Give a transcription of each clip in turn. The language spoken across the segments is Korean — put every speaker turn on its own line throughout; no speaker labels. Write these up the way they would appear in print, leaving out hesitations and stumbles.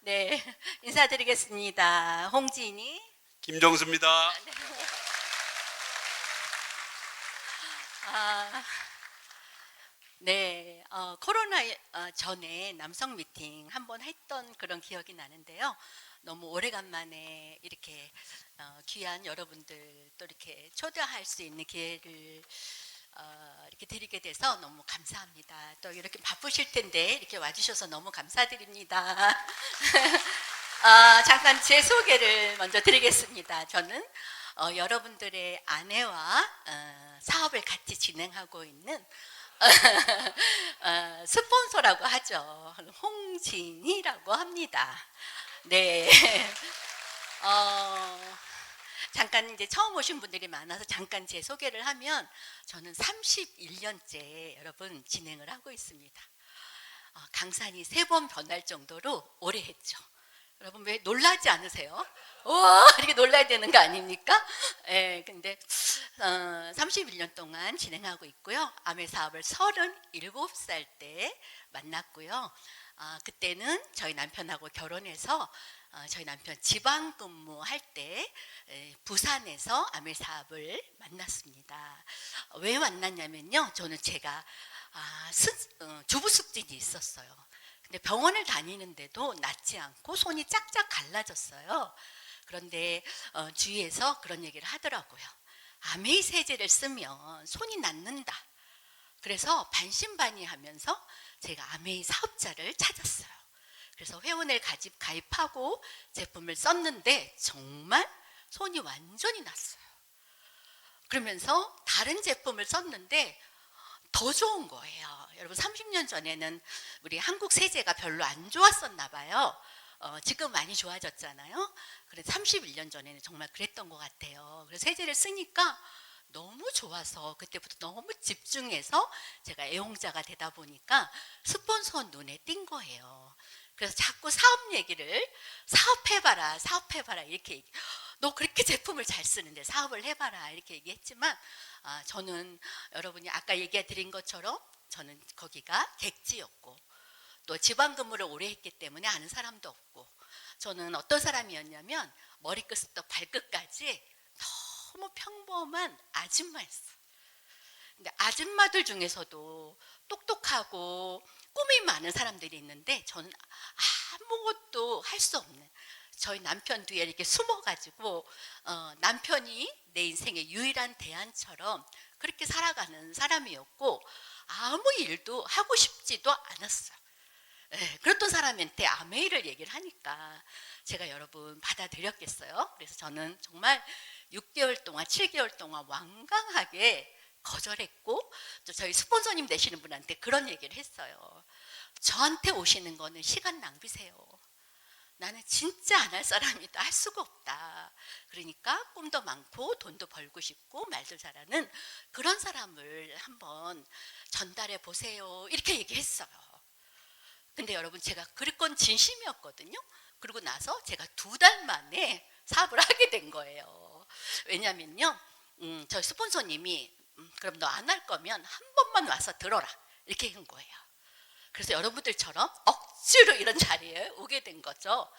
네, 인사드리겠습니다. 홍진이.
김정수입니다.
아, 네, 코로나 전에 남성 미팅 한번 했던 그런 기억이 나는데요. 너무 오래간만에 이렇게 귀한 여러분들 또 이렇게 초대할 수 있는 기회를 이렇게 드리게 돼서 너무 감사합니다. 또 이렇게 바쁘실 텐데 이렇게 와주셔서 너무 감사드립니다. 잠깐 제 소개를 먼저 드리겠습니다. 저는 여러분들의 아내와 사업을 같이 진행하고 있는 스폰서라고 하죠. 홍진이라고 합니다. 네. 잠깐 이제 처음 오신 분들이 많아서 잠깐 제 소개를 하면 저는 31년째 여러분 진행을 하고 있습니다. 강산이 3번 변할 정도로 오래 했죠. 여러분 왜 놀라지 않으세요? 와 이렇게 놀라야 되는 거 아닙니까? 예, 근데 31년 동안 진행하고 있고요. 아메 사업을 37살 때 만났고요. 그때는 저희 남편하고 결혼해서 저희 남편 지방 근무할 때 부산에서 아메 사업을 만났습니다. 왜 만났냐면요. 저는 제가 주부 숙진이 있었어요. 근데 병원을 다니는데도 낫지 않고 손이 짝짝 갈라졌어요. 그런데 주위에서 그런 얘기를 하더라고요. 아메이 세제를 쓰면 손이 낫는다. 그래서 반신반의하면서 제가 아메이 사업자를 찾았어요. 그래서 회원을 가입하고 제품을 썼는데 정말 손이 완전히 났어요. 그러면서 다른 제품을 썼는데 더 좋은 거예요. 여러분 30년 전에는 우리 한국 세제가 별로 안 좋았었나 봐요. 지금 많이 좋아졌잖아요. 그래서 31년 전에는 정말 그랬던 것 같아요. 그래서 세제를 쓰니까 너무 좋아서 그때부터 너무 집중해서 제가 애용자가 되다 보니까 스폰서 눈에 띈 거예요. 그래서 자꾸 사업 얘기를 사업해봐라 이렇게 너 그렇게 제품을 잘 쓰는데 사업을 해봐라 이렇게 얘기했지만 저는 여러분이 아까 얘기 드린 것처럼 저는 거기가 객지였고 또 지방 근무를 오래 했기 때문에 아는 사람도 없고 저는 어떤 사람이었냐면 머리끝부터 발끝까지 너무 평범한 아줌마였어요. 근데 아줌마들 중에서도 똑똑하고 꿈이 많은 사람들이 있는데 저는 아무것도 할 수 없는 저희 남편 뒤에 이렇게 숨어가지고 남편이 내 인생의 유일한 대안처럼 그렇게 살아가는 사람이었고 아무 일도 하고 싶지도 않았어요. 네, 그랬던 사람한테 아메이를 얘기를 하니까 제가 여러분 받아들였겠어요. 그래서 저는 정말 6개월 동안 7개월 동안 완강하게 거절했고 또 저희 스폰서님 되시는 분한테 그런 얘기를 했어요. 저한테 오시는 거는 시간 낭비세요. 나는 진짜 안 할 사람이다. 할 수가 없다. 그러니까 꿈도 많고 돈도 벌고 싶고 말도 잘하는 그런 사람을 한번 전달해 보세요. 이렇게 얘기했어요. 근데 여러분 제가 그건 진심이었거든요. 그러고 나서 제가 2달 만에 사업을 하게 된 거예요. 왜냐면요. 저희 스폰서님이 그럼 너 안 할 거면 한 번만 와서 들어라. 이렇게 한 거예요. 그래서 여러분들처럼 억지로 이런 자리에 오게 된 거죠.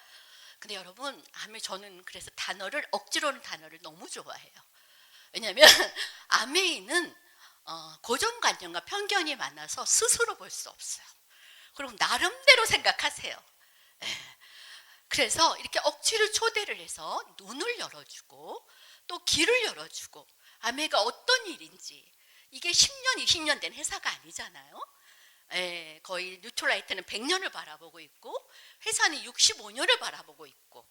근데 여러분, 저는 그래서 억지로는 단어를 너무 좋아해요. 왜냐하면 아메이는 고정관념과 편견이 많아서 스스로 볼 수 없어요. 그럼 나름대로 생각하세요. 그래서 이렇게 억지로 초대를 해서 눈을 열어주고 또 길을 열어주고 아메이가 어떤 일인지 이게 10년, 20년 된 회사가 아니잖아요. 거의 뉴트라이트는 100년을 바라보고 있고 회사는 65년을 바라보고 있고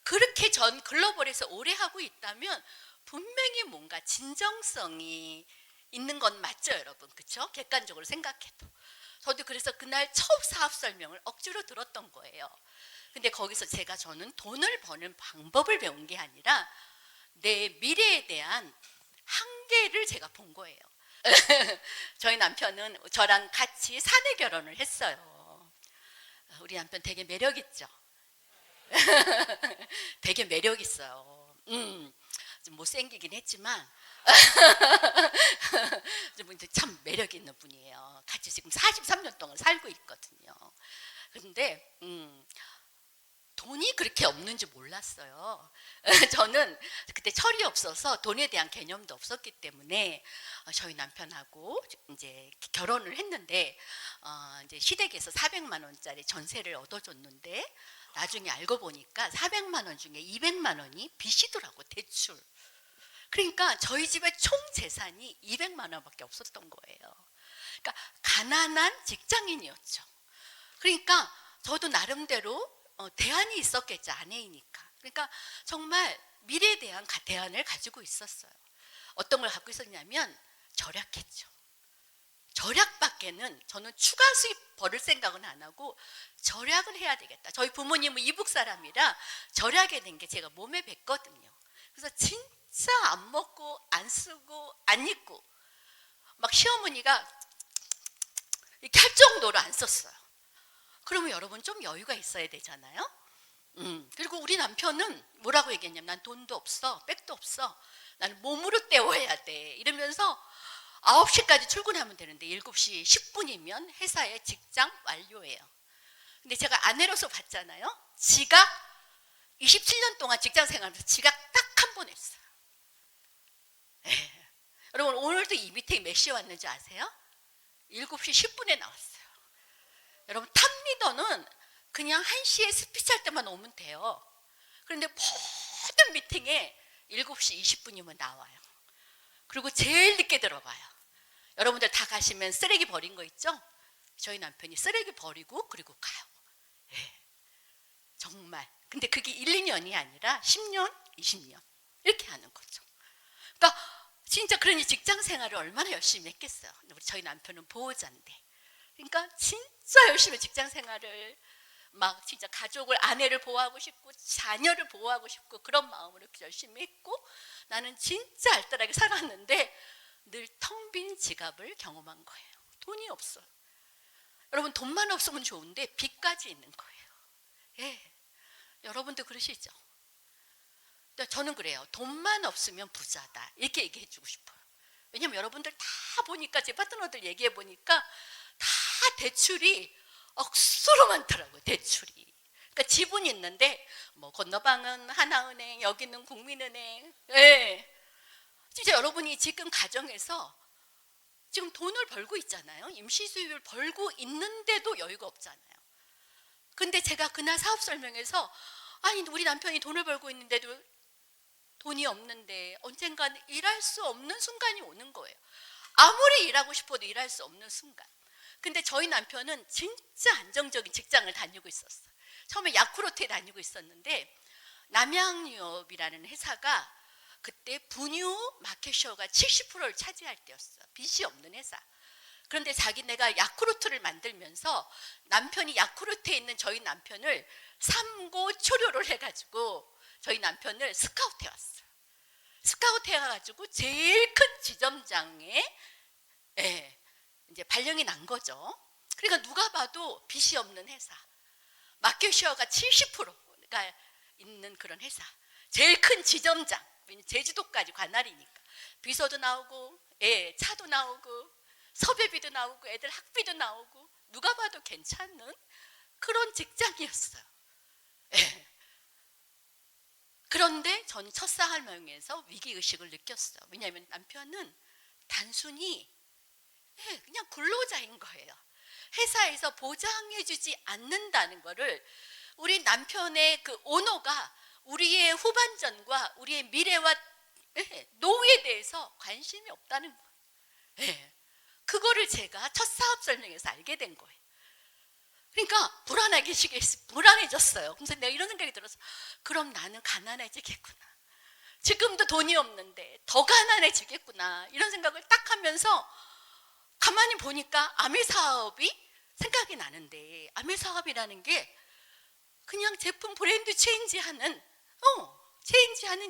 그렇게 전 글로벌에서 오래 하고 있다면 분명히 뭔가 진정성이 있는 건 맞죠, 여러분? 그렇죠? 객관적으로 생각해도. 저도 그래서 그날 처음 사업 설명을 억지로 들었던 거예요. 근데 거기서 저는 돈을 버는 방법을 배운 게 아니라 내 미래에 대한 한계를 제가 본 거예요. 저희 남편은 저랑 같이 사내 결혼을 했어요. 우리 남편 되게 매력 있죠? 되게 매력 있어요. 좀 못생기긴 했지만 참 매력 있는 분이에요. 같이 지금 43년 동안 살고 있거든요. 그런데 그렇게 없는지 몰랐어요. 저는 그때 철이 없어서 돈에 대한 개념도 없었기 때문에 저희 남편하고 이제 결혼을 했는데 이제 시댁에서 400만 원짜리 전세를 얻어줬는데 나중에 알고 보니까 400만 원 중에 200만 원이 빚이더라고, 대출. 그러니까 저희 집의 총 재산이 200만 원밖에 없었던 거예요. 그러니까 가난한 직장인이었죠. 그러니까 저도 나름대로 대안이 있었겠죠, 아내이니까. 그러니까 정말 미래에 대한 대안을 가지고 있었어요. 어떤 걸 갖고 있었냐면 절약했죠. 절약밖에는 저는 추가 수입 벌을 생각은 안 하고 절약을 해야 되겠다. 저희 부모님은 이북 사람이라 절약에 된 게 제가 몸에 뱄거든요. 그래서 진짜 안 먹고 안 쓰고 안 입고 막 시어머니가 이렇게 할 정도로 안 썼어요. 그러면 여러분 좀 여유가 있어야 되잖아요. 그리고 우리 남편은 뭐라고 얘기했냐면 난 돈도 없어, 백도 없어, 나는 몸으로 때워야 돼 이러면서 9시까지 출근하면 되는데 7시 10분이면 회사에 직장 완료예요. 근데 제가 아내로서 봤잖아요. 지각 27년 동안 직장 생활하면서 지각 딱 한 번 했어요. 여러분 오늘도 이 미팅 몇 시에 왔는지 아세요? 7시 10분에 나왔어요. 여러분 탑리더는 그냥 1시에 스피치 할 때만 오면 돼요. 그런데 모든 미팅에 7시 20분이면 나와요. 그리고 제일 늦게 들어가요. 여러분들 다 가시면 쓰레기 버린 거 있죠? 저희 남편이 쓰레기 버리고 그리고 가요. 정말. 근데 그게 1, 2년이 아니라 10년, 20년 이렇게 하는 거죠. 그러니까 진짜 그러니 직장 생활을 얼마나 열심히 했겠어요. 우리 저희 남편은 보호자인데. 그러니까 진짜 열심히 직장 생활을 막 진짜 가족을, 아내를 보호하고 싶고 자녀를 보호하고 싶고 그런 마음으로 열심히 했고 나는 진짜 알뜰하게 살았는데 늘 텅 빈 지갑을 경험한 거예요. 돈이 없어요. 여러분 돈만 없으면 좋은데 빚까지 있는 거예요. 여러분도 그러시죠? 저는 그래요. 돈만 없으면 부자다 이렇게 얘기해 주고 싶어요. 왜냐면 여러분들 다 보니까 제 파트너들 얘기해 보니까 다 대출이 억수로 많더라고요. 대출이. 그러니까 지분이 있는데 뭐 건너방은 하나은행, 여기는 국민은행. 진짜 여러분이 지금 가정에서 지금 돈을 벌고 있잖아요. 임시 수입을 벌고 있는데도 여유가 없잖아요. 근데 제가 그날 사업 설명에서 아니 우리 남편이 돈을 벌고 있는데도 돈이 없는데 언젠간 일할 수 없는 순간이 오는 거예요. 아무리 일하고 싶어도 일할 수 없는 순간. 근데 저희 남편은 진짜 안정적인 직장을 다니고 있었어요. 처음에 야쿠르트에 다니고 있었는데 남양유업이라는 회사가 그때 분유 마켓쇼가 70%를 차지할 때였어요. 빚이 없는 회사. 그런데 자기네가 야쿠르트를 만들면서 남편이 야쿠르트에 있는 저희 남편을 삼고 초료를 해가지고 저희 남편을 스카우트 해왔어요. 스카우트 해가지고 제일 큰 지점장에 이제 발령이 난 거죠. 그러니까 누가 봐도 빚이 없는 회사, 마켓쉐어가 70%가 있는 그런 회사, 제일 큰 지점장, 제주도까지 관할이니까 비서도 나오고 차도 나오고 섭외비도 나오고 애들 학비도 나오고 누가 봐도 괜찮은 그런 직장이었어요. 그런데 전 첫사할머니에서 위기의식을 느꼈어요. 왜냐하면 남편은 단순히 그냥 근로자인 거예요. 회사에서 보장해주지 않는다는 거를 우리 남편의 그 오너가 우리의 후반전과 우리의 미래와 노후에 대해서 관심이 없다는 거예요. 그거를 제가 첫 사업 설명에서 알게 된 거예요. 그러니까 불안해졌어요. 그래서 내가 이런 생각이 들어서 그럼 나는 가난해지겠구나. 지금도 돈이 없는데 더 가난해지겠구나. 이런 생각을 딱 하면서 가만히 보니까 아메 사업이 생각이 나는데 아메 사업이라는 게 그냥 제품 브랜드 체인지하는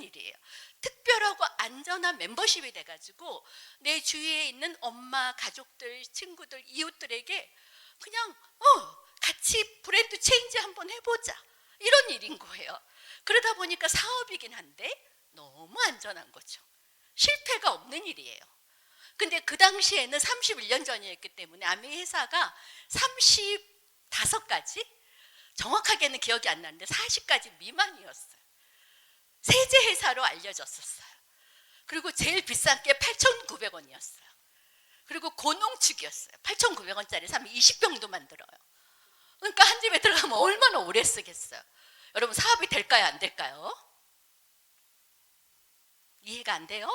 일이에요. 특별하고 안전한 멤버십이 돼가지고 내 주위에 있는 엄마, 가족들, 친구들, 이웃들에게 그냥 같이 브랜드 체인지 한번 해보자 이런 일인 거예요. 그러다 보니까 사업이긴 한데 너무 안전한 거죠. 실패가 없는 일이에요. 근데 그 당시에는 31년 전이었기 때문에 아메 회사가 35가지 정확하게는 기억이 안 나는데 40가지 미만이었어요. 세제 회사로 알려졌었어요. 그리고 제일 비싼 게 8,900원이었어요. 그리고 고농축이었어요. 8,900원짜리 사면 20병도 만들어요. 그러니까 한 집에 들어가면 얼마나 오래 쓰겠어요. 여러분, 사업이 될까요, 안 될까요? 이해가 안 돼요?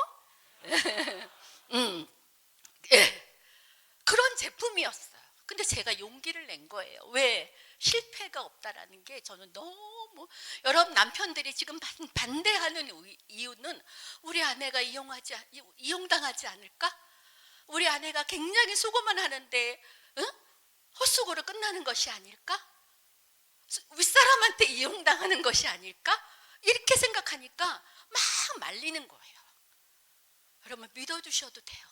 예. 그런 제품이었어요. 근데 제가 용기를 낸 거예요. 왜? 실패가 없다라는 게 저는 너무, 여러분 남편들이 지금 반대하는 이유는 우리 아내가 이용당하지 않을까? 우리 아내가 굉장히 수고만 하는데 헛수고로 끝나는 것이 아닐까? 윗사람한테 이용당하는 것이 아닐까? 이렇게 생각하니까 막 말리는 거예요. 여러분, 믿어주셔도 돼요.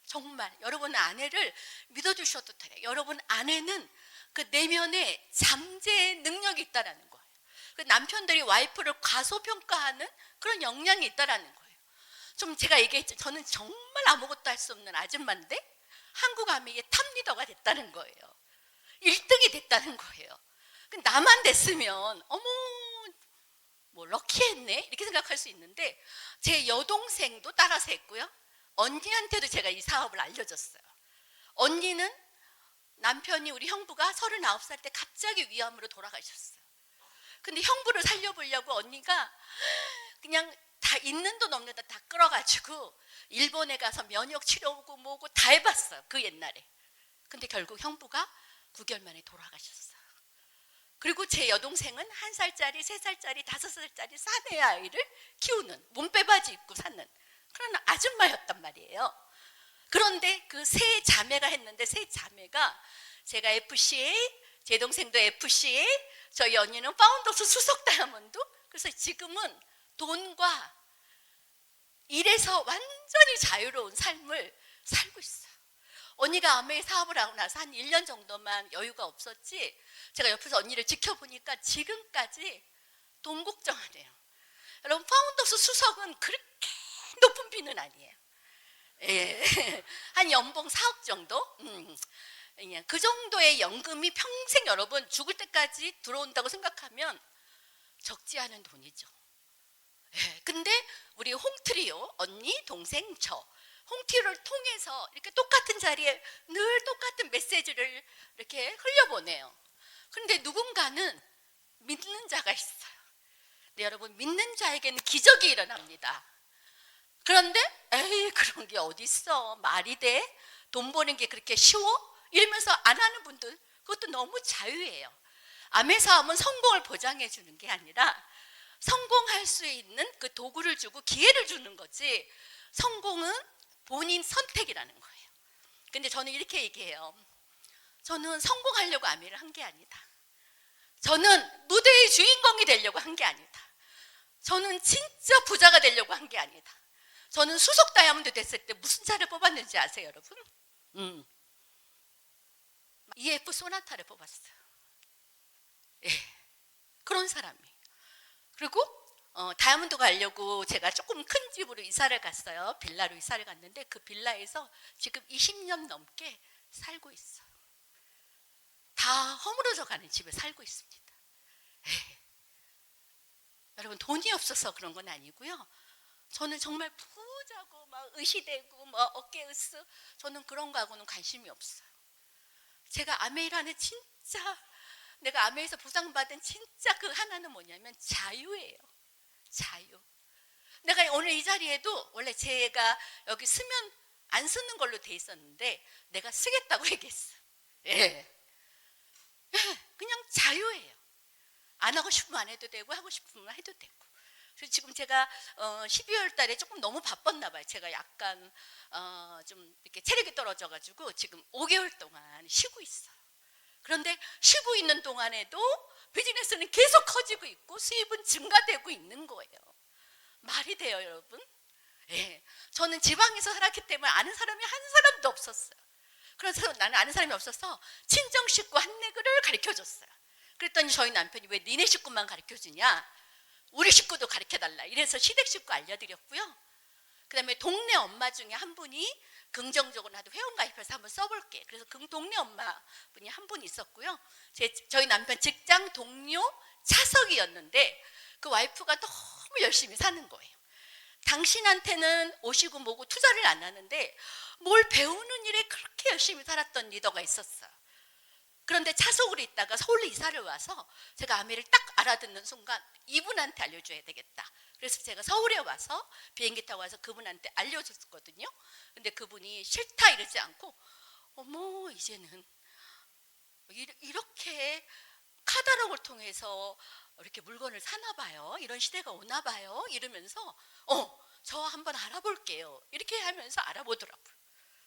정말 여러분 아내를 믿어주셔도 돼요. 여러분 아내는 그 내면에 잠재의 능력이 있다라는 거예요. 그 남편들이 와이프를 과소평가하는 그런 역량이 있다라는 거예요. 좀 제가 얘기했죠. 저는 정말 아무것도 할 수 없는 아줌마인데 한국 아미의 탑리더가 됐다는 거예요. 1등이 됐다는 거예요. 나만 됐으면 어머 뭐 럭키했네 이렇게 생각할 수 있는데, 제 여동생도 따라서 했고요. 언니한테도 제가 이 사업을 알려줬어요. 언니는 남편이, 우리 형부가 39살 때 갑자기 위암으로 돌아가셨어요. 근데 형부를 살려보려고 언니가 그냥 다 있는 돈 없는 돈 다 끌어가지고 일본에 가서 면역 치료고 뭐고 다 해봤어요. 그 옛날에. 근데 결국 형부가 9개월 만에 돌아가셨어요. 그리고 제 여동생은 1살짜리, 3살짜리, 5살짜리 사내 아이를 키우는, 몸빼바지 입고 사는 그런 아줌마였단 말이에요. 그런데 그 세 자매가 했는데, 세 자매가 제가 FCA, 제 동생도 FCA, 저희 언니는 파운더스 수석 다이아몬드. 그래서 지금은 돈과 일에서 완전히 자유로운 삶을 살고 있어요. 언니가 아메이 사업을 하고 나서 한 1년 정도만 여유가 없었지, 제가 옆에서 언니를 지켜보니까 지금까지 돈 걱정 안 해요. 여러분, 파운더스 수석은 그렇게 높은 비는 아니에요. 예. 한 연봉 4억 정도? 그냥 그 정도의 연금이 평생 여러분 죽을 때까지 들어온다고 생각하면 적지 않은 돈이죠. 예. 근데 우리 홍트리오, 언니, 동생, 저 홍트리오를 통해서 이렇게 똑같은 자리에 늘 똑같은 메시지를 이렇게 흘려보내요. 그런데 누군가는 믿는 자가 있어요. 근데 여러분, 믿는 자에게는 기적이 일어납니다. 그런데 에이, 그런 게 어디 있어, 말이 돼? 돈 버는 게 그렇게 쉬워? 이러면서 안 하는 분들, 그것도 너무 자유예요. 아메 사업은 성공을 보장해 주는 게 아니라 성공할 수 있는 그 도구를 주고 기회를 주는 거지, 성공은 본인 선택이라는 거예요. 근데 저는 이렇게 얘기해요. 저는 성공하려고 아메를 한 게 아니다. 저는 무대의 주인공이 되려고 한 게 아니다. 저는 진짜 부자가 되려고 한 게 아니다. 저는 수석 다이아몬드 됐을 때 무슨 차를 뽑았는지 아세요, 여러분? EF 소나타를 뽑았어요. 예, 그런 사람이에요. 그리고 다이아몬드 가려고 제가 조금 큰 집으로 이사를 갔어요. 빌라로 이사를 갔는데 그 빌라에서 지금 20년 넘게 살고 있어요. 다 허물어져 가는 집에 살고 있습니다. 예. 여러분, 돈이 없어서 그런 건 아니고요. 저는 정말 부자고 막 의시되고 뭐 어깨으스, 저는 그런 거하고는 관심이 없어요. 제가 아메이라는 진짜, 내가 아메이에서 보상받은 진짜 그 하나는 뭐냐면 자유예요. 자유. 내가 오늘 이 자리에도 원래 제가 여기 쓰면 안 쓰는 걸로 돼 있었는데 내가 쓰겠다고 얘기했어. 예. 그냥 자유예요. 안 하고 싶으면 안 해도 되고 하고 싶으면 해도 되고. 그래서 지금 제가 12월 달에 조금 너무 바빴나 봐요. 제가 약간 좀 이렇게 체력이 떨어져가지고 지금 5개월 동안 쉬고 있어요. 그런데 쉬고 있는 동안에도 비즈니스는 계속 커지고 있고 수입은 증가되고 있는 거예요. 말이 돼요, 여러분? 예. 저는 지방에서 살았기 때문에 아는 사람이 한 사람도 없었어요. 그래서 나는 아는 사람이 없어서 친정 식구 한 네그를 가르쳐줬어요. 그랬더니 저희 남편이 왜 니네 식구만 가르쳐주냐? 우리 식구도 가르쳐달라. 이래서 시댁 식구 알려드렸고요. 그 다음에 동네 엄마 중에 한 분이 긍정적으로 나도 회원가입해서 한번 써볼게. 그래서 동네 엄마분이 한 분 있었고요. 저희 남편 직장 동료 차석이었는데 그 와이프가 너무 열심히 사는 거예요. 당신한테는 오시고 뭐고 투자를 안 하는데 뭘 배우는 일에 그렇게 열심히 살았던 리더가 있었어요. 그런데 차석으로 있다가 서울로 이사를 와서 제가 아메를 딱 알아듣는 순간 이분한테 알려줘야 되겠다. 그래서 제가 서울에 와서 비행기 타고 와서 그분한테 알려줬거든요. 근데 그분이 싫다 이러지 않고 어머 이제는 이렇게 카탈로그를 통해서 이렇게 물건을 사나 봐요. 이런 시대가 오나 봐요. 이러면서 저 한번 알아볼게요. 이렇게 하면서 알아보더라고요.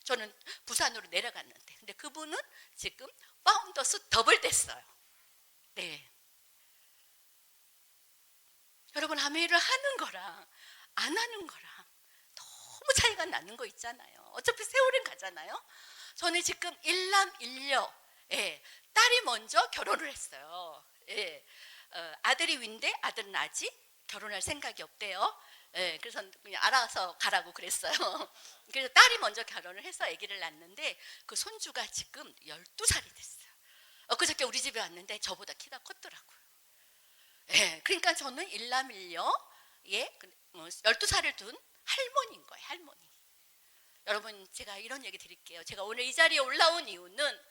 저는 부산으로 내려갔는데 근데 그분은 지금 파운더스 더블 됐어요. 네. 여러분 아메이를 하는 거랑 안 하는 거랑 너무 차이가 나는 거 있잖아요. 어차피 세월은 가잖아요. 저는 지금 일남일녀 딸이 먼저 결혼을 했어요. 아들이 윈데 아들은 아직 결혼할 생각이 없대요. 그래서 그냥 알아서 가라고 그랬어요. 그래서 딸이 먼저 결혼을 해서 아기를 낳았는데 그 손주가 지금 12살이 됐어요. 그저께 우리 집에 왔는데 저보다 키가 컸더라고요. 그러니까 저는 일남일녀 12살을 둔 할머니인 거예요. 할머니. 여러분 제가 이런 얘기 드릴게요. 제가 오늘 이 자리에 올라온 이유는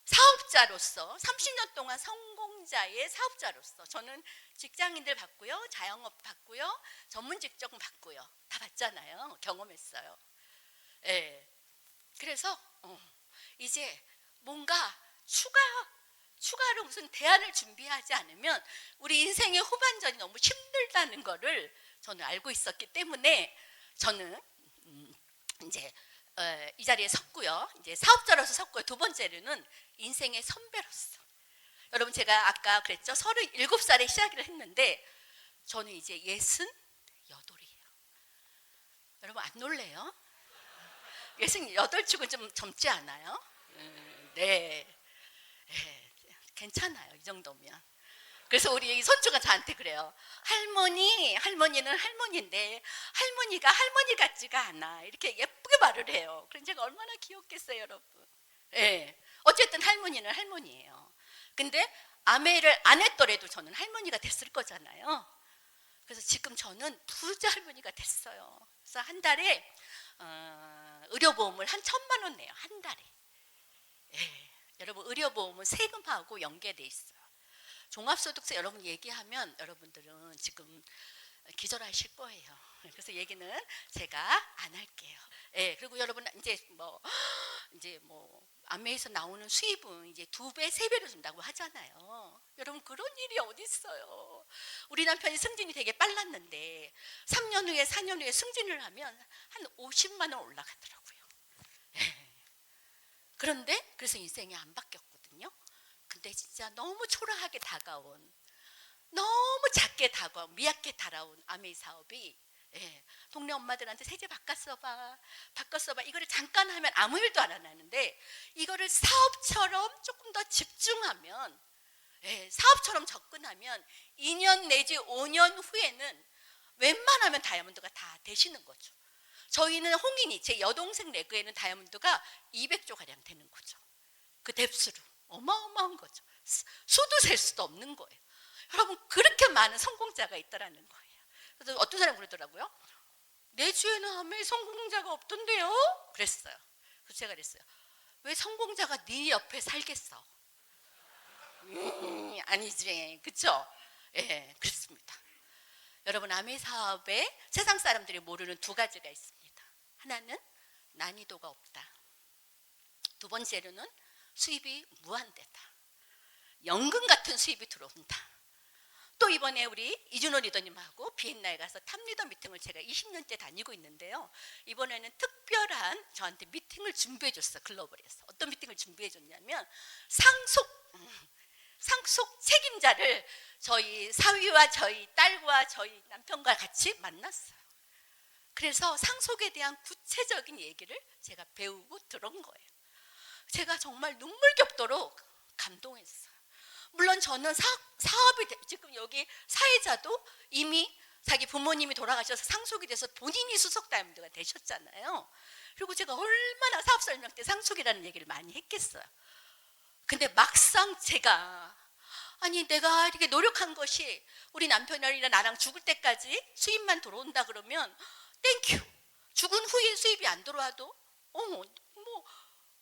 사업자로서 30년 동안 성공자의 사업자로서 저는 직장인들 받고요. 자영업 받고요. 전문 직종 받고요. 다 받잖아요. 경험했어요. 그래서 이제 뭔가 추가로 무슨 대안을 준비하지 않으면 우리 인생의 후반전이 너무 힘들다는 거를 저는 알고 있었기 때문에 저는 이제 이 자리에 섰고요. 이제 사업자로서 섰고요. 두 번째로는 인생의 선배로서. 여러분 제가 아까 그랬죠. 37살에 시작을 했는데 저는 이제 68이에요. 여러분 안 놀래요? 68치고 좀 젊지 않아요? 네. 괜찮아요. 이 정도면. 그래서 우리 손주가 저한테 그래요. 할머니는 할머니인데 할머니가 할머니 같지가 않아. 이렇게 예쁘게 말을 해요. 그럼 제가 얼마나 귀엽겠어요, 여러분. 어쨌든 할머니는 할머니예요. 근데 아메를 안 했더라도 저는 할머니가 됐을 거잖아요. 그래서 지금 저는 부자 할머니가 됐어요. 그래서 한 달에 의료보험을 한 1,000만 원 내요. 한 달에. 여러분 의료보험은 세금하고 연계돼 있어요. 종합소득세 여러분 얘기하면 여러분들은 지금 기절하실 거예요. 그래서 얘기는 제가 안 할게요. 그리고 여러분 이제 뭐 아메에서 나오는 수입은 이제 2배, 3배로 준다고 하잖아요. 여러분 그런 일이 어디 있어요? 우리 남편이 승진이 되게 빨랐는데 3년 후에 4년 후에 승진을 하면 한 50만 원 올라가더라고요. 그런데 그래서 인생이 안 바뀌었거든요. 근데 진짜 너무 초라하게 다가온, 너무 작게 다가온, 미약게 다가온 아메이 사업이 동네 엄마들한테 세제 바꿨어봐 이거를 잠깐 하면 아무 일도 안 하는데 이거를 사업처럼 조금 더 집중하면 사업처럼 접근하면 2년 내지 5년 후에는 웬만하면 다이아몬드가 다 되시는 거죠. 저희는 홍인이 제 여동생 레그에는 다이아몬드가 200조가량 되는 거죠. 그 뎁스로 어마어마한 거죠. 수도 셀 수도 없는 거예요. 여러분 그렇게 많은 성공자가 있다라는 거예요. 그래서 어떤 사람이 그러더라고요. 내 주위에는 아메 성공자가 없던데요? 그랬어요. 그래서 제가 그랬어요. 왜 성공자가 네 옆에 살겠어? 아니지, 그렇죠? 그렇습니다. 여러분 아메 사업에 세상 사람들이 모르는 2가지가 있습니다. 하나는 난이도가 없다. 두 번째로는 수입이 무한대다. 연금 같은 수입이 들어온다. 또 이번에 우리 이준호 리더님하고 비엔나에 가서 탑리더 미팅을 제가 20년째 다니고 있는데요. 이번에는 특별한 저한테 미팅을 준비해 줬어요. 글로벌에서. 어떤 미팅을 준비해 줬냐면 상속 책임자를 저희 사위와 저희 딸과 저희 남편과 같이 만났어요. 그래서 상속에 대한 구체적인 얘기를 제가 배우고 들은 거예요. 제가 정말 눈물겹도록 감동했어요. 물론 저는 사업이 지금 여기 사회자도 이미 자기 부모님이 돌아가셔서 상속이 돼서 본인이 수석 다이아몬드가 되셨잖아요. 그리고 제가 얼마나 사업 설명 때 상속이라는 얘기를 많이 했겠어요. 근데 막상 제가 아니 내가 이렇게 노력한 것이 우리 남편이나 나랑 죽을 때까지 수입만 들어온다 그러면 땡큐. 죽은 후에 수입이 안 들어와도 뭐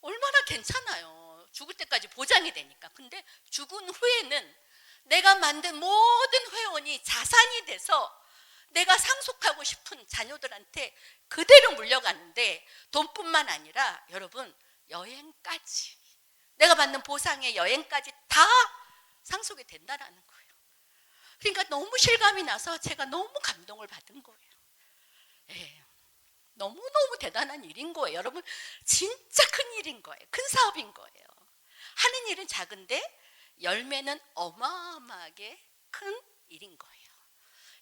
얼마나 괜찮아요. 죽을 때까지 보장이 되니까. 근데 죽은 후에는 내가 만든 모든 회원이 자산이 돼서 내가 상속하고 싶은 자녀들한테 그대로 물려가는데 돈뿐만 아니라 여러분 여행까지 내가 받는 보상의 여행까지 다 상속이 된다라는 거예요. 그러니까 너무 실감이 나서 제가 너무 감동을 받은 거예요. 예, 너무너무 대단한 일인 거예요. 여러분 진짜 큰 일인 거예요. 큰 사업인 거예요. 하는 일은 작은데 열매는 어마어마하게 큰 일인 거예요.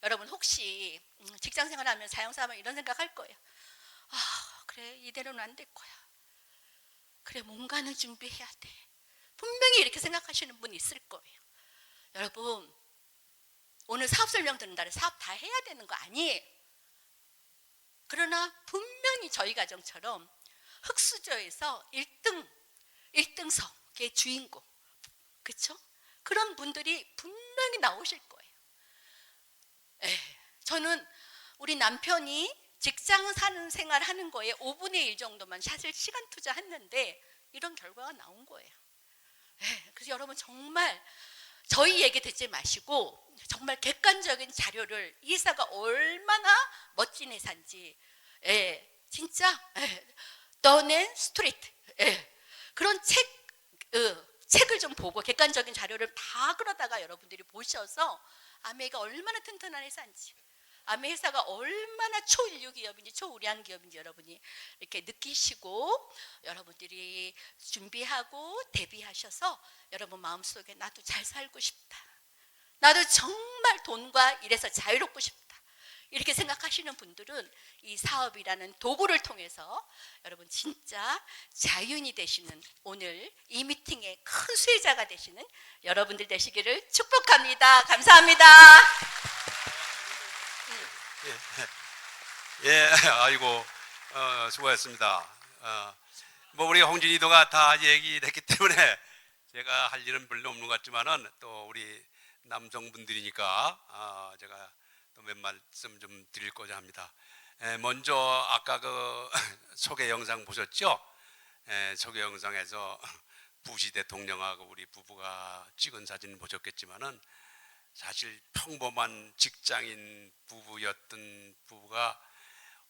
여러분 혹시 직장생활하면 자영사하면 이런 생각할 거예요. 아 그래 이대로는 안 될 거야. 그래 뭔가는 준비해야 돼. 분명히 이렇게 생각하시는 분 있을 거예요. 여러분 오늘 사업 설명 듣는 날에 사업 다 해야 되는 거 아니에요. 그러나 분명히 저희 가정처럼 흑수저에서 1등석의 주인공, 그렇죠? 그런 분들이 분명히 나오실 거예요. 저는 우리 남편이 직장 사는 생활 하는 거에 5분의 1 정도만 사실 시간 투자했는데 이런 결과가 나온 거예요. 그래서 여러분 정말 저희 얘기 듣지 마시고 정말 객관적인 자료를 이 회사가 얼마나 멋진 회사인지 진짜 던앤 스트리트 그런 책을 좀 보고 객관적인 자료를 다 끌어다가 여러분들이 보셔서 아메이가 얼마나 튼튼한 회사인지 아메 회사가 얼마나 초인류 기업인지 초우량 기업인지 여러분이 이렇게 느끼시고 여러분들이 준비하고 대비하셔서 여러분 마음속에 나도 잘 살고 싶다. 나도 정말 돈과 일에서 자유롭고 싶다. 이렇게 생각하시는 분들은 이 사업이라는 도구를 통해서 여러분 진짜 자유인이 되시는 오늘 이 미팅의 큰 수혜자가 되시는 여러분들 되시기를 축복합니다. 감사합니다.
아이고 수고했습니다. 뭐 우리 홍진이도가 다 얘기를 했기 때문에 제가 할 일은 별로 없는 것 같지만은 또 우리 남성분들이니까 제가 또 몇 말씀 좀 드리고자 합니다. 먼저 아까 그 소개 영상 보셨죠? 소개 영상에서 부시 대통령하고 우리 부부가 찍은 사진 보셨겠지만은 사실 평범한 직장인 부부였던 부부가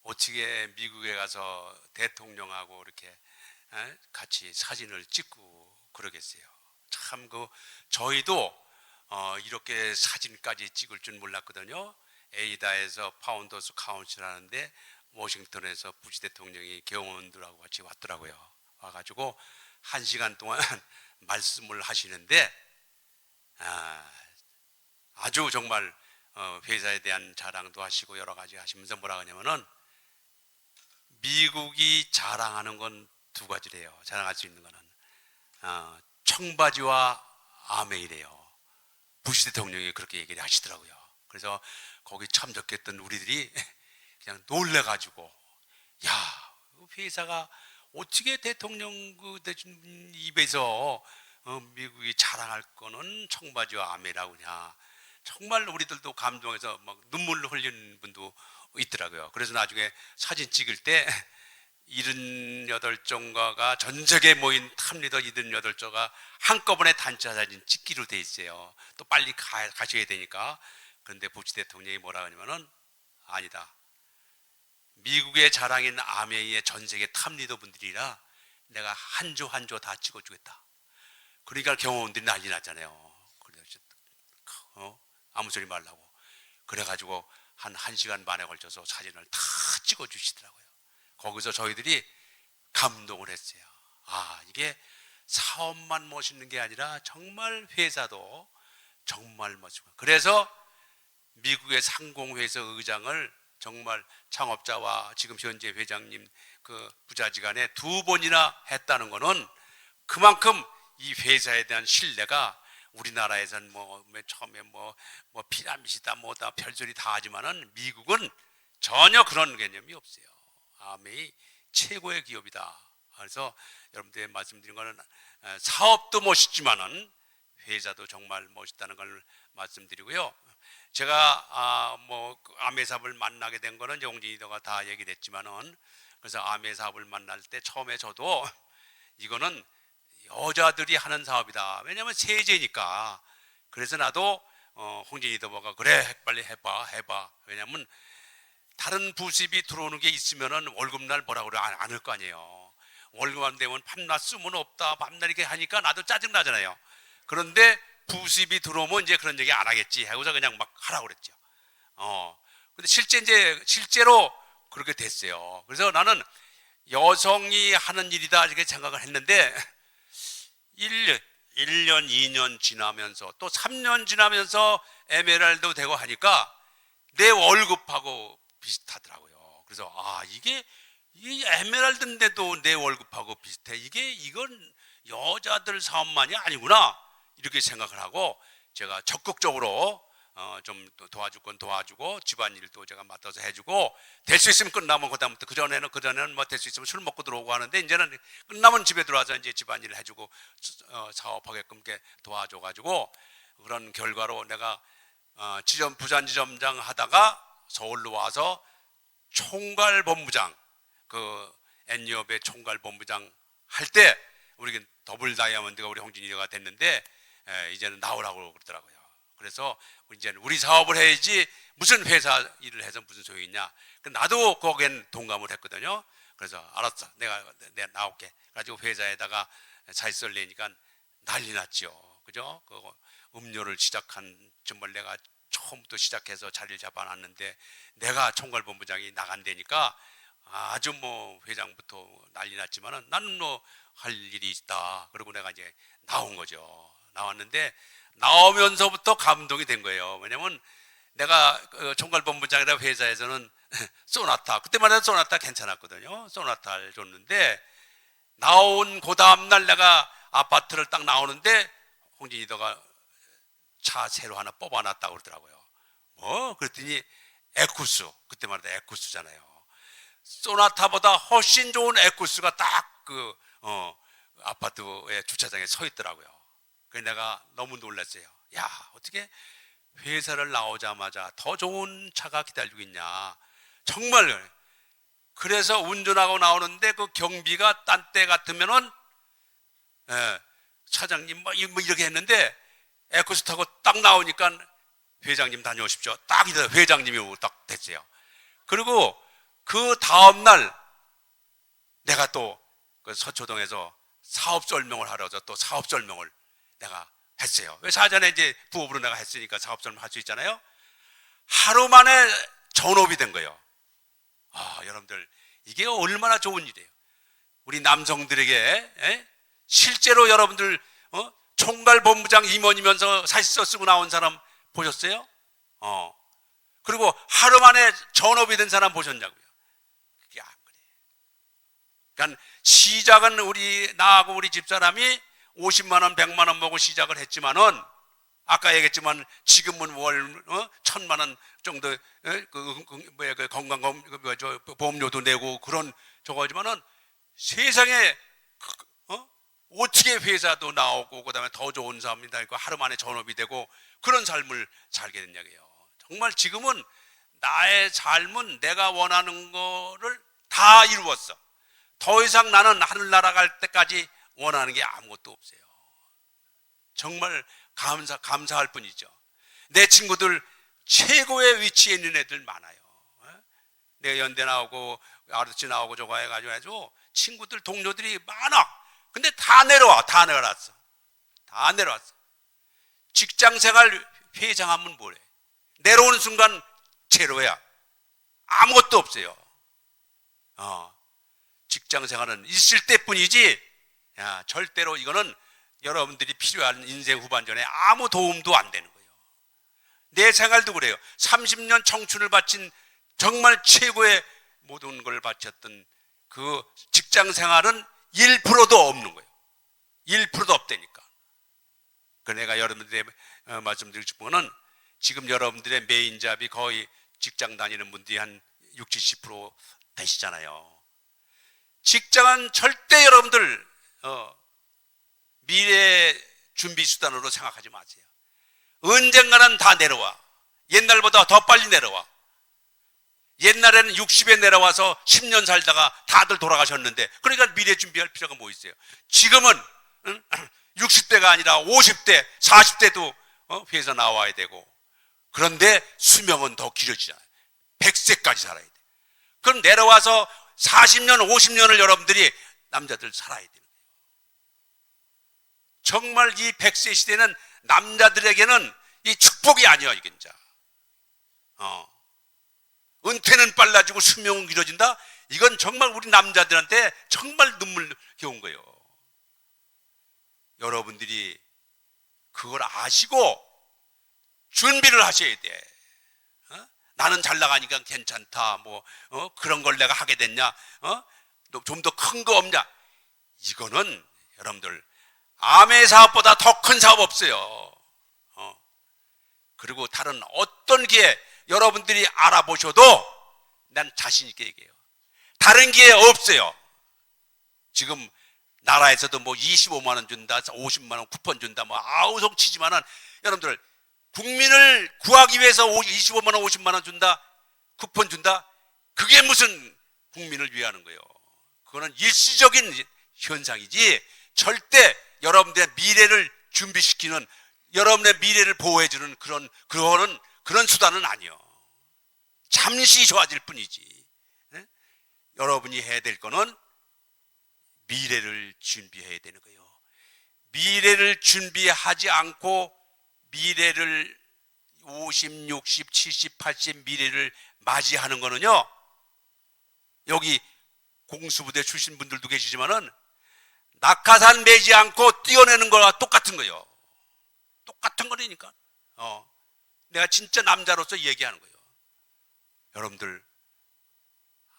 어떻게 미국에 가서 대통령하고 이렇게 같이 사진을 찍고 그러겠어요. 참 저희도 이렇게 사진까지 찍을 줄 몰랐거든요. 에이다에서 파운더스 카운슬 하는데 워싱턴에서 부시 대통령이 경호원들하고 같이 왔더라고요. 와가지고 1시간 동안 말씀을 하시는데 아주 정말 회사에 대한 자랑도 하시고 여러 가지 하시면서 뭐라 하냐면은 미국이 자랑하는 건 두 가지래요. 자랑할 수 있는 거는 청바지와 아메이래요. 부시 대통령이 그렇게 얘기를 하시더라고요. 그래서 거기 참석했던 우리들이 그냥 놀래가지고 야 회사가 어떻게 대통령 그 입에서 미국이 자랑할 거는 청바지와 아메라고 그냥 정말 우리들도 감동해서 막 눈물을 흘리는 분도 있더라고요. 그래서 나중에 사진 찍을 때 78조가가 전 세계에 모인 탑리더 78조가 한꺼번에 단체 사진 찍기로 돼 있어요. 또 빨리 가셔야 되니까. 그런데 부시 대통령이 뭐라 하냐면은 아니다. 미국의 자랑인 아메이의 전 세계 탑리더 분들이라 내가 한 조 한 조 다 찍어주겠다. 그러니까 경호원들이 난리 났잖아요. 그래서 아무 소리 말라고. 그래가지고 한 1시간 반에 걸쳐서 사진을 다 찍어주시더라고요. 거기서 저희들이 감동을 했어요. 이게 사업만 멋있는 게 아니라 정말 회사도 정말 멋지고. 그래서 미국의 상공회사 의장을 정말 창업자와 지금 현재 회장님 그 부자지간에 2번이나 했다는 거는 그만큼 이 회사에 대한 신뢰가 우리나라에서는 맨 처음에 피라미드다 뭐다 별소리 다 하지만은 미국은 전혀 그런 개념이 없어요. 아메이 최고의 기업이다. 그래서 여러분들에게 말씀드린 거는 사업도 멋있지만은 회사도 정말 멋있다는 걸 말씀드리고요. 제가 아메사업을 만나게 된 거는 이제 홍진이도가 다 얘기를 했지만은, 그래서 아메사업을 만날 때 처음에 저도 이거는 여자들이 하는 사업이다. 왜냐하면 세제니까. 그래서 나도 홍진이도가 그래 빨리 해봐. 왜냐하면 다른 부습이 들어오는 게 있으면은 월급날 뭐라고 그래 안 할 거 아니에요. 월급 안 되면 밤낮 쓰면 없다. 밤날 이렇게 하니까 나도 짜증 나잖아요. 그런데 부습이 들어오면 이제 그런 얘기 안 하겠지 하고서 그냥 막 하라고 그랬죠. 근데 실제로 그렇게 됐어요. 그래서 나는 여성이 하는 일이다 이렇게 생각을 했는데 1년, 2년 지나면서 또 3년 지나면서 에메랄드 되고 하니까 내 월급하고 비슷하더라고요. 그래서 이게 에메랄드인데도 내 월급하고 비슷해. 이건 여자들 사업만이 아니구나 이렇게 생각을 하고 제가 적극적으로 좀 도와줄 건 도와주고 집안일도 제가 맡아서 해주고 될 수 있으면 끝나면 그다음부터 그전에는 뭐 될 수 있으면 술 먹고 들어오고 하는데 이제는 끝나면 집에 들어와서 이제 집안일을 해주고 사업하게끔 이렇게 도와줘가지고 그런 결과로 내가 부산지점장 하다가 서울로 와서 총괄본부장 N유업의 총괄본부장 할 때 우리 더블 다이아몬드가 우리 홍진이가 됐는데 이제는 나오라고 그러더라고요. 그래서 이제는 우리 사업을 해야지 무슨 회사 일을 해서 무슨 소용이 있냐. 나도 거기엔 동감을 했거든요. 그래서 알았어, 내가 나올게. 가지고 회사에다가 사직서를 내니까 난리 났죠. 그죠? 음료를 시작한 정말 내가 처음부터 시작해서 자리를 잡아놨는데 내가 총괄본부장이 나간다니까 아주 회장부터 난리 났지만은 나는 할 일이 있다. 그리고 내가 이제 나온 거죠. 나왔는데 나오면서부터 감동이 된 거예요. 왜냐면 내가 총괄본부장이라 회사에서는 소나타, 그때만 해도 소나타 괜찮았거든요. 소나타를 줬는데 나온 그 다음날 내가 아파트를 딱 나오는데 홍진이도가 차 새로 하나 뽑아놨다고 그러더라고요. 그랬더니 에쿠스, 그때만 해도 에쿠스잖아요. 소나타보다 훨씬 좋은 에쿠스가 딱 아파트의 주차장에 서 있더라고요. 그래서 내가 너무 놀랐어요. 야, 어떻게 회사를 나오자마자 더 좋은 차가 기다리고 있냐. 정말. 그래서 운전하고 나오는데 그 경비가 딴 때 같으면은 차장님 이렇게 했는데 에쿠스 타고 딱 나오니까 회장님 다녀오십시오. 딱 이래 회장님이 딱 됐어요. 그리고 그 다음날 내가 또 그 서초동에서 사업 설명을 하러서 또 사업 설명을 내가 했어요. 왜 사전에 이제 부업으로 내가 했으니까 사업 설명 할 수 있잖아요. 하루 만에 전업이 된 거예요. 여러분들 이게 얼마나 좋은 일이에요. 우리 남성들에게 실제로 여러분들 총괄본부장 임원이면서 사실서 쓰고 나온 사람 보셨어요? 그리고 하루 만에 전업이 된 사람 보셨냐고요? 그게 안 그래요. 그러니까 시작은 나하고 우리 집사람이 50만 원, 100만 원 먹고 시작을 했지만은 아까 얘기했지만 지금은 월 1,000만 원 정도 보험료도 내고 그런 저거지만은 세상에 어떻게 회사도 나오고 그다음에 더 좋은 삶이 되고 하루 만에 전업이 되고 그런 삶을 살게 된 얘기예요. 정말 지금은 나의 삶은 내가 원하는 거를 다 이루었어. 더 이상 나는 하늘나라 갈 때까지 원하는 게 아무것도 없어요. 정말 감사할 뿐이죠. 내 친구들 최고의 위치에 있는 애들 많아요. 내가 연대 나오고 아르치 나오고 저거 해가지고 친구들 동료들이 많아. 근데 다 내려왔어. 직장생활 회장하면 뭐래? 내려오는 순간 제로야. 아무것도 없어요. 직장생활은 있을 때뿐이지 절대로 이거는 여러분들이 필요한 인생 후반전에 아무 도움도 안 되는 거예요. 내 생활도 그래요. 30년 청춘을 바친 정말 최고의 모든 걸 바쳤던 그 직장생활은 1%도 없는 거예요. 1%도 없다니까. 내가 여러분들에게 말씀드리고 싶은 거는 지금 여러분들의 메인 잡이 거의 직장 다니는 분들이 한 60, 70% 되시잖아요. 직장은 절대 여러분들 미래 준비 수단으로 생각하지 마세요. 언젠가는 다 내려와. 옛날보다 더 빨리 내려와. 옛날에는 60에 내려와서 10년 살다가 다들 돌아가셨는데, 그러니까 미래 준비할 필요가 뭐 있어요? 지금은 60대가 아니라 50대, 40대도 회사 나와야 되고, 그런데 수명은 더 길어지잖아요. 100세까지 살아야 돼. 그럼 내려와서 40년, 50년을 여러분들이 남자들 살아야 되는 거예요. 정말 이 100세 시대는 남자들에게는 이 축복이 아니야, 이게 진짜. 은퇴는 빨라지고 수명은 길어진다? 이건 정말 우리 남자들한테 정말 눈물겨운 거예요. 여러분들이 그걸 아시고 준비를 하셔야 돼. 나는 잘 나가니까 괜찮다. 그런 걸 내가 하게 됐냐? 좀 더 큰 거 없냐? 이거는 여러분들 암의 사업보다 더 큰 사업 없어요. 그리고 다른 어떤 기회 여러분들이 알아보셔도 난 자신 있게 얘기해요. 다른 기회 없어요. 지금 나라에서도 25만 원 준다, 50만 원 쿠폰 준다, 아우성 치지만은 여러분들 국민을 구하기 위해서 25만 원, 50만 원 준다, 쿠폰 준다. 그게 무슨 국민을 위하는 거예요? 그거는 일시적인 현상이지 절대 여러분들의 미래를 준비시키는, 여러분의 미래를 보호해주는 그런 수단은 아니요. 잠시 좋아질 뿐이지. 네? 여러분이 해야 될 거는 미래를 준비해야 되는 거예요. 미래를 준비하지 않고 미래를 50, 60, 70, 80 미래를 맞이하는 거는요. 여기 공수부대 출신 분들도 계시지만은 낙하산 매지 않고 뛰어내는 거와 똑같은 거예요. 똑같은 거니까. 내가 진짜 남자로서 얘기하는 거예요. 여러분들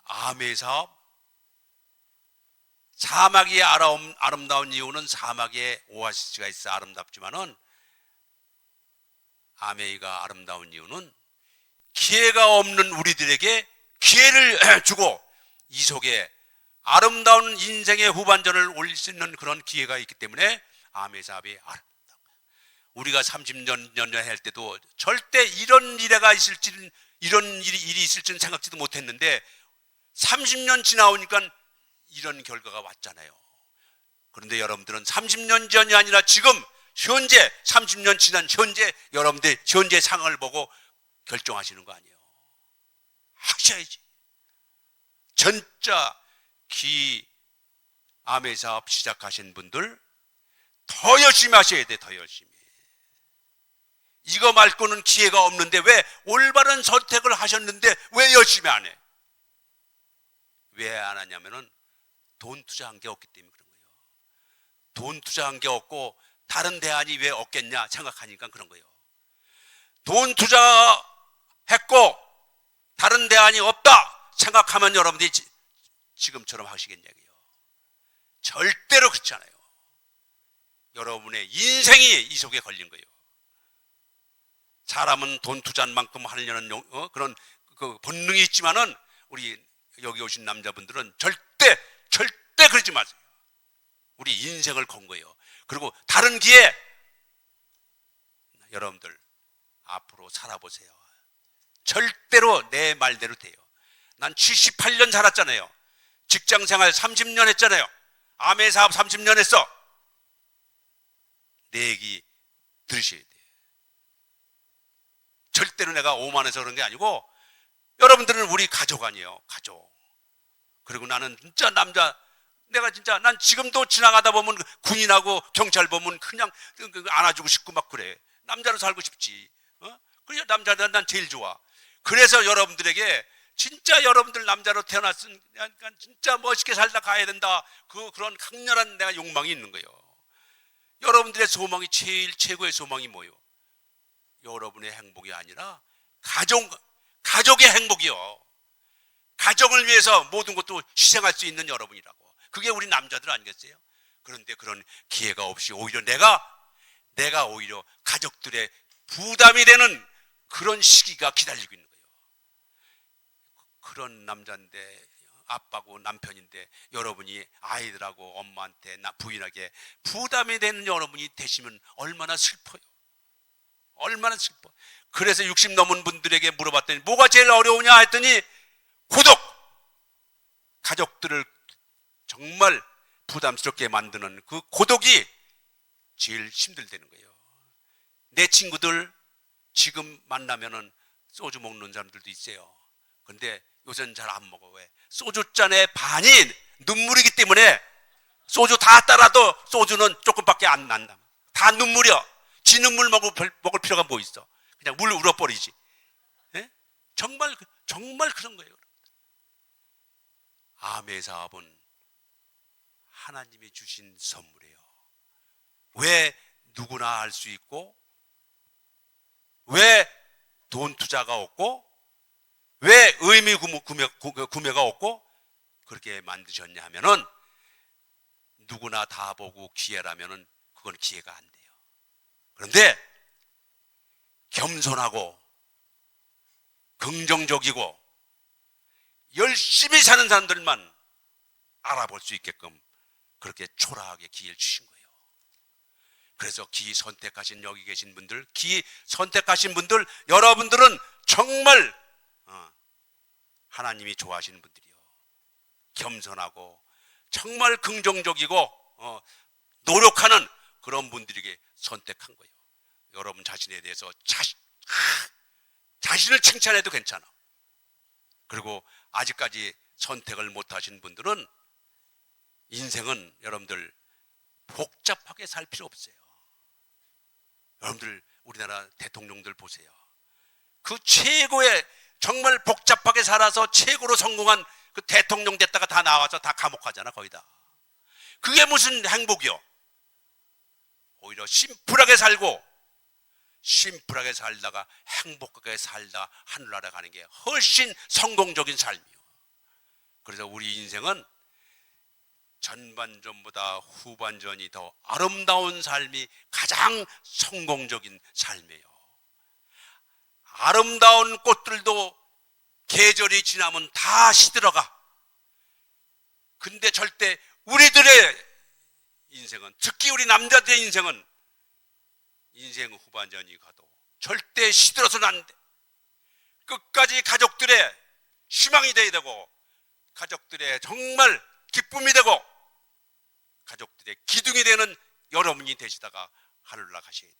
암의 사업, 사막이 아름다운 이유는 사막에 오아시스가 있어 아름답지만은 아메이가 아름다운 이유는 기회가 없는 우리들에게 기회를 주고 이 속에 아름다운 인생의 후반전을 올릴 수 있는 그런 기회가 있기 때문에 아메이 사업이 아름답다. 우리가 30년 할 때도 절대 이런 일이 있을지는 생각지도 못했는데 30년 지나오니까 이런 결과가 왔잖아요. 그런데 여러분들은 30년 전이 아니라 지금 현재 30년 지난 현재 여러분들 현재 상황을 보고 결정하시는 거 아니에요. 하셔야지. 진짜 암의 사업 시작하신 분들 더 열심히 하셔야 돼. 더 열심히. 이거 말고는 기회가 없는데 왜 올바른 선택을 하셨는데 왜 열심히 안 해? 왜 안 하냐면은 돈 투자한 게 없기 때문에 그런 거예요. 돈 투자한 게 없고 다른 대안이 왜 없겠냐 생각하니까 그런 거예요. 돈 투자했고 다른 대안이 없다 생각하면 여러분들이 지금처럼 하시겠냐고요. 절대로 그렇지 않아요. 여러분의 인생이 이 속에 걸린 거예요. 사람은 돈 투자한 만큼 하려는 그런 본능이 있지만은 우리 여기 오신 남자분들은 절대 그러지 마세요. 우리 인생을 건 거예요. 그리고 다른 기회 여러분들 앞으로 살아보세요. 절대로 내 말대로 돼요. 난 78년 살았잖아요. 직장생활 30년 했잖아요. 암의 사업 30년 했어. 내 얘기 들으셔야 돼요. 절대로 내가 오만해서 그런 게 아니고 여러분들은 우리 가족 아니에요. 가족. 그리고 나는 진짜 내가 진짜 난 지금도 지나가다 보면 군인하고 경찰 보면 그냥 안아주고 싶고 막 그래. 남자로 살고 싶지. 그래서 남자들 난 제일 좋아. 그래서 여러분들에게 진짜 여러분들 남자로 태어났으니까 진짜 멋있게 살다 가야 된다. 그런 강렬한 내가 욕망이 있는 거예요. 여러분들의 소망이 제일 최고의 소망이 뭐예요? 여러분의 행복이 아니라 가족의 행복이요. 가정을 위해서 모든 것도 희생할 수 있는 여러분이라고. 그게 우리 남자들 아니겠어요? 그런데 그런 기회가 없이 오히려 내가 오히려 가족들의 부담이 되는 그런 시기가 기다리고 있는 거예요. 그런 남자인데 아빠고 남편인데 여러분이 아이들하고 엄마한테 부인에게 부담이 되는 여러분이 되시면 얼마나 슬퍼요. 얼마나 슬퍼. 그래서 60 넘은 분들에게 물어봤더니 뭐가 제일 어려우냐 했더니 고독. 가족들을 정말 부담스럽게 만드는 그 고독이 제일 힘들다는 거예요. 내 친구들 지금 만나면은 소주 먹는 사람들도 있어요. 근데 요새는 잘 안 먹어. 왜? 소주잔의 반이 눈물이기 때문에 소주 다 따라도 소주는 조금밖에 안 난다. 다 눈물이야. 지 눈물 먹을 필요가 뭐 있어. 그냥 물 울어버리지. 예? 정말 그런 거예요. 암의 사업은 하나님이 주신 선물이에요. 왜 누구나 할 수 있고, 왜 돈 투자가 없고, 왜 의미 구매가 없고 그렇게 만드셨냐 하면은 누구나 다 보고 기회라면은 그건 기회가 안 돼요. 그런데 겸손하고 긍정적이고 열심히 사는 사람들만 알아볼 수 있게끔 그렇게 초라하게 기회를 주신 거예요. 그래서 기 선택하신 여기 계신 분들, 기 선택하신 분들, 여러분들은 정말 하나님이 좋아하시는 분들이요. 겸손하고 정말 긍정적이고 노력하는 그런 분들에게 선택한 거예요. 여러분 자신에 대해서 자신을 칭찬해도 괜찮아. 그리고 아직까지 선택을 못 하신 분들은 인생은 여러분들 복잡하게 살 필요 없어요. 여러분들 우리나라 대통령들 보세요. 그 최고의 정말 복잡하게 살아서 최고로 성공한 그 대통령 됐다가 다 나와서 다 감옥 가잖아. 거의 다. 그게 무슨 행복이요? 오히려 심플하게 살고 심플하게 살다가 행복하게 살다 하늘나라 가는 게 훨씬 성공적인 삶이요. 그래서 우리 인생은 전반전보다 후반전이 더 아름다운 삶이 가장 성공적인 삶이에요. 아름다운 꽃들도 계절이 지나면 다 시들어가. 근데 절대 우리들의 인생은, 특히 우리 남자들의 인생은 인생 후반전이 가도 절대 시들어서는 안 돼. 끝까지 가족들의 희망이 돼야 되고, 가족들의 정말 기쁨이 되고, 가족들의 기둥이 되는 여러분이 되시다가 하늘나라 가셔야 돼.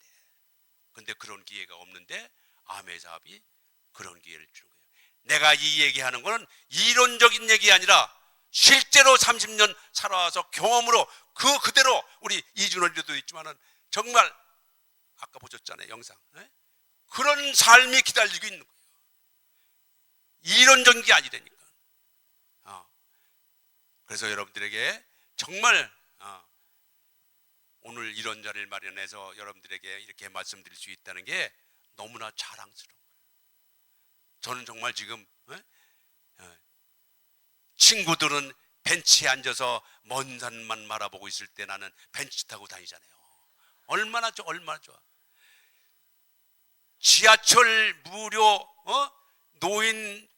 근데 그런 기회가 없는데 암의 사업이 그런 기회를 주는 거예요. 내가 이 얘기하는 거는 이론적인 얘기 아니라 실제로 30년 살아와서 경험으로 그대로 우리 이준원도 있지만은 정말 아까 보셨잖아요, 영상. 네? 그런 삶이 기다리고 있는 거예요. 이론적인 게 아니라니까. 그래서 여러분들에게 정말 오늘 이런 자리를 마련해서 여러분들에게 이렇게 말씀드릴 수 있다는 게 너무나 자랑스러운 거예요. 저는 정말 지금 친구들은 벤치에 앉아서 먼 산만 바라보고 있을 때 나는 벤치 타고 다니잖아요. 얼마나 좋아. 지하철 무료 노인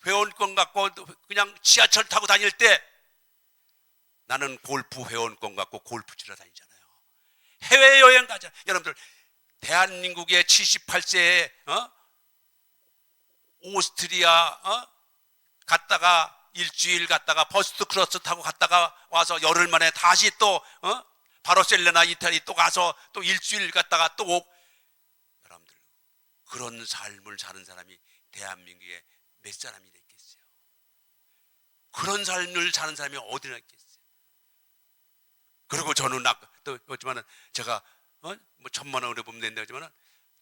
회원권 갖고 그냥 지하철 타고 다닐 때 나는 골프 회원권 갖고 골프 치러 다니잖아요. 해외여행 가자. 여러분들 대한민국의 78세에 오스트리아 갔다가 일주일 갔다가 퍼스트 클래스 타고 갔다가 와서 열흘 만에 다시 또 바르셀로나 이태리 또 가서 또 일주일 갔다가 또 여러분들 그런 삶을 사는 사람이 대한민국에 몇 사람이 있겠어요? 그런 삶을 사는 사람이 어디나 있겠어요? 그리고 저는 아까 또 그렇지만은 제가 뭐 1,000만 원으로 보면 된다 하지만은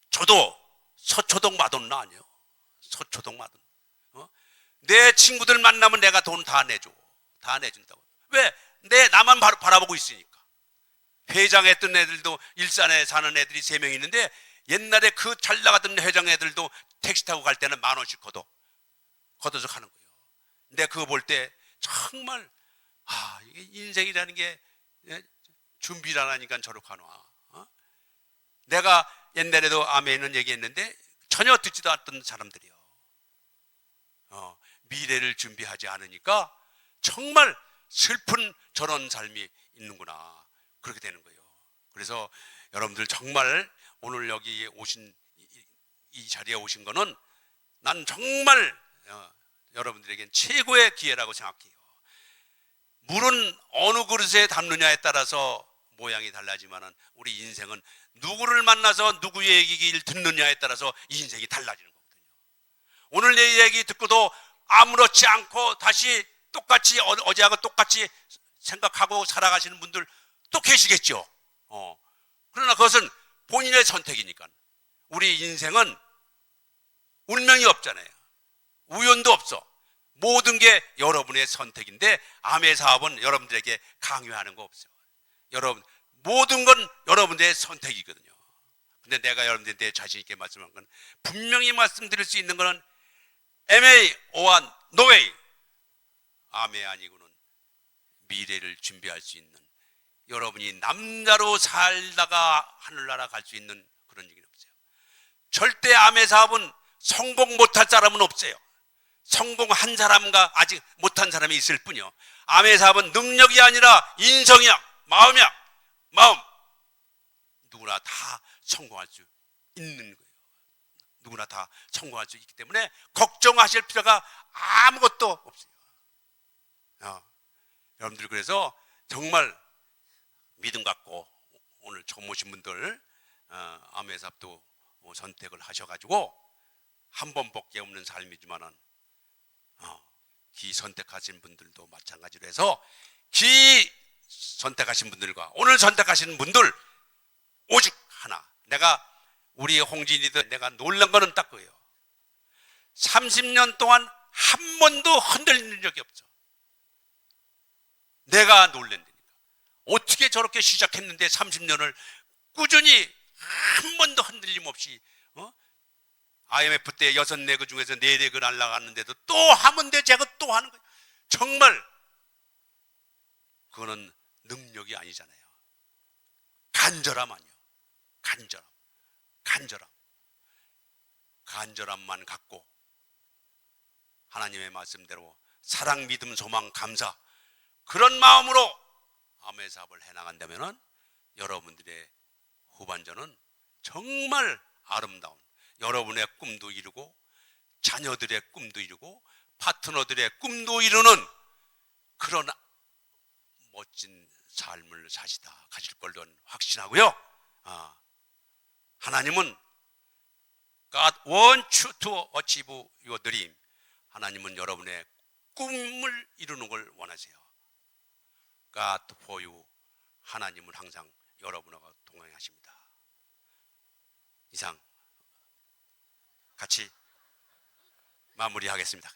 저도 서초동 마돈나 아니에요. 서초동 마돈나. 내 친구들 만나면 내가 돈 다 내줘. 다 내준다고. 왜? 나만 바라보고 있으니까. 회장했던 애들도 일산에 사는 애들이 3명 있는데 옛날에 그 잘 나가던 회장 애들도 택시 타고 갈 때는 10,000원씩 걷어서 가는 거예요. 근데 그거 볼 때 정말 이게 인생이라는 게 준비를 안 하니까 저렇게 하나. 내가 옛날에도 아멘은 얘기했는데 전혀 듣지도 않던 사람들이요. 미래를 준비하지 않으니까 정말 슬픈 저런 삶이 있는구나. 그렇게 되는 거예요. 그래서 여러분들 정말 오늘 여기 오신 이 자리에 오신 거는 난 정말 여러분들에겐 최고의 기회라고 생각해요. 물은 어느 그릇에 담느냐에 따라서 모양이 달라지만은 우리 인생은 누구를 만나서 누구의 얘기를 듣느냐에 따라서 인생이 달라지는 거거든요. 오늘 내 얘기 듣고도 아무렇지 않고 다시 똑같이 어제하고 똑같이 생각하고 살아가시는 분들 또 계시겠죠. 그러나 그것은 본인의 선택이니까. 우리 인생은 운명이 없잖아요. 우연도 없어. 모든 게 여러분의 선택인데 암의 사업은 여러분들에게 강요하는 거 없어요. 여러분 모든 건 여러분들의 선택이거든요. 근데 내가 여러분들한테 자신 있게 말씀한 건 분명히 말씀드릴 수 있는 거는 MA or No way. 암의 아니고는 미래를 준비할 수 있는, 여러분이 남자로 살다가 하늘나라 갈 수 있는 그런 얘기는 없어요. 절대 암의 사업은 성공 못할 사람은 없어요. 성공한 사람과 아직 못한 사람이 있을 뿐이요. 암의 사업은 능력이 아니라 인성이야, 마음이야. 마음. 누구나 다 성공할 수 있는 거예요. 누구나 다 성공할 수 있기 때문에 걱정하실 필요가 아무것도 없어요. 여러분들 그래서 정말 믿음 갖고 오늘 처음 오신 분들 암의 사업도 선택을 하셔가지고 한 번밖에 없는 삶이지만은 기 선택하신 분들도 마찬가지로 해서 기 선택하신 분들과 오늘 선택하시는 분들 오직 하나, 내가 우리 홍진이들 내가 놀란 거는 딱 그거예요. 30년 동안 한 번도 흔들린 적이 없어. 내가 놀란다니까. 어떻게 저렇게 시작했는데 30년을 꾸준히 한 번도 흔들림 없이 IMF 때 6-4그 중에서 4-4그 날라갔는데도 또 하면 돼. 제가 또 하는 거예요. 정말 그거는 능력이 아니잖아요. 간절함 아니에요. 간절함만 갖고 하나님의 말씀대로 사랑, 믿음, 소망, 감사 그런 마음으로 암의 사업을 해나간다면 여러분들의 후반전은 정말 아름다운, 여러분의 꿈도 이루고 자녀들의 꿈도 이루고 파트너들의 꿈도 이루는 그런 멋진 삶을 가질 걸로 확신하고요. 하나님은 God wants you to achieve your dream. 하나님은 여러분의 꿈을 이루는 걸 원하세요. God for you. 하나님은 항상 여러분과 동행하십니다. 이상 같이 마무리하겠습니다.